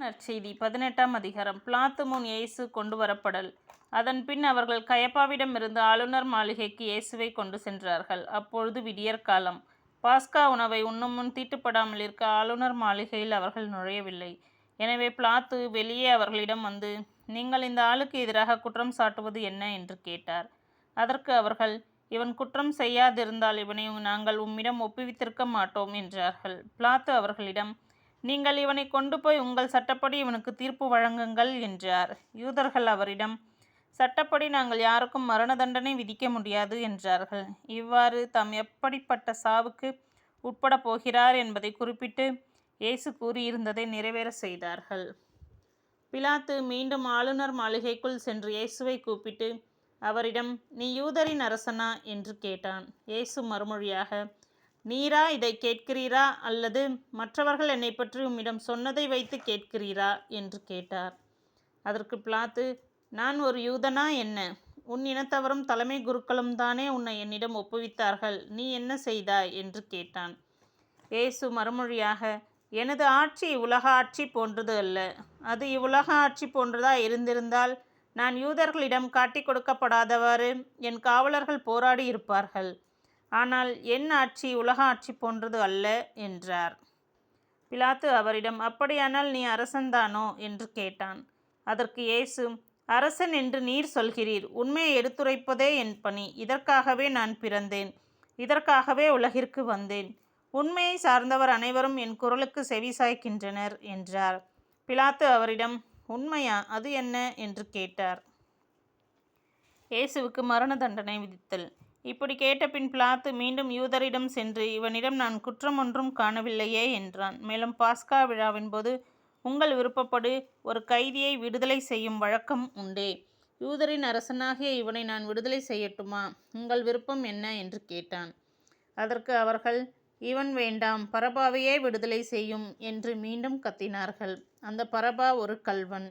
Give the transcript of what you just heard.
நற்செய்தி 18ஆம் அதிகாரம். பிலாத்து முன் இயேசு கொண்டு வரப்படல். அதன் பின் அவர்கள் கயப்பாவிடமிருந்து ஆளுநர் மாளிகைக்கு இயேசுவை கொண்டு சென்றார்கள். அப்பொழுது விடியற்காலம். பாஸ்கா உணவை உண்ணும் முன் தீட்டுப்படாமல் இருக்க ஆளுநர் மாளிகையில் அவர்கள் நுழையவில்லை. எனவே பிலாத்து வெளியே அவர்களிடம் வந்து, நீங்கள் இந்த ஆளுக்கு எதிராக குற்றம் சாட்டுவது என்ன என்று கேட்டார். அதற்கு அவர்கள், இவன் குற்றம் செய்யாதிருந்தால் இவனை நாங்கள் உம்மிடம் ஒப்புவித்திருக்க மாட்டோம் என்றார்கள். பிலாத்து அவர்களிடம், நீங்கள் இவனை கொண்டு போய் உங்கள் சட்டப்படி இவனுக்கு தீர்ப்பு வழங்குங்கள் என்றார். யூதர்கள் அவரிடம், சட்டப்படி நாங்கள் யாருக்கும் மரண தண்டனை விதிக்க முடியாது என்றார்கள். இவ்வாறு தாம் எப்படிப்பட்ட சாவுக்கு உட்பட போகிறார் என்பதை குறிப்பிட்டு இயேசு கூறியிருந்ததை நிறைவேற செய்தார்கள். பிலாத்து மீண்டும் ஆளுநர் மாளிகைக்குள் சென்று இயேசுவை கூப்பிட்டு அவரிடம், நீ யூதரின் அரசனா என்று கேட்டான். இயேசு மறுமொழியாக, நீரா இதை கேட்கிறீரா, அல்லது மற்றவர்கள் என்னை பற்றி உம்மிடம் சொன்னதை வைத்து கேட்கிறீரா என்று கேட்டார். அதற்கு பிலாத்து, நான் ஒரு யூதனா என்ன? உன் இனத்தவரும் தலைமை குருக்களும் தானே உன்னை என்னிடம் ஒப்புவித்தார்கள். நீ என்ன செய்தாய் என்று கேட்டான். இயேசு மறுமொழியாக, எனது ஆட்சி இவ்வுலக ஆட்சி போன்றது அல்ல. அது இவ்வுலக ஆட்சி போன்றதாய் இருந்திருந்தால் நான் யூதர்களிடம் காட்டிக் கொடுக்கப்படாதவாறு என் காவலர்கள் போராடி இருப்பார்கள். ஆனால் என் ஆட்சி உலக ஆட்சி போன்றது அல்ல என்றார். பிலாத்து அவரிடம், அப்படியானால் நீ அரசன்தானோ என்று கேட்டான். அதற்கு இயேசு, அரசன் என்று நீர் சொல்கிறீர். உண்மையை எடுத்துரைப்பதே என் பணி. இதற்காகவே நான் பிறந்தேன். இதற்காகவே உலகிற்கு வந்தேன். உண்மையை சார்ந்தவர் அனைவரும் என் குரலுக்கு செவி சாய்க்கின்றனர் என்றார். பிலாத்து அவரிடம், உண்மையா, அது என்ன என்று கேட்டார். இயேசுவுக்கு மரண தண்டனை விதித்தல். இப்படி கேட்டபின் பிலாத்து மீண்டும் யூதரிடம் சென்று, இவனிடம் நான் குற்றம் ஒன்றும் காணவில்லையே என்றான். மேலும் பாஸ்கா விழாவின் போது உங்கள் விருப்பப்படி ஒரு கைதியை விடுதலை செய்யும் வழக்கம் உண்டே. யூதரின் அரசனாகிய இவனை நான் விடுதலை செய்யட்டுமா? உங்கள் விருப்பம் என்ன என்று கேட்டான். அதற்கு அவர்கள், இவன் வேண்டாம், பரபாவையே விடுதலை செய்யும் என்று மீண்டும் கத்தினார்கள். அந்த பரபா ஒரு கள்வன்.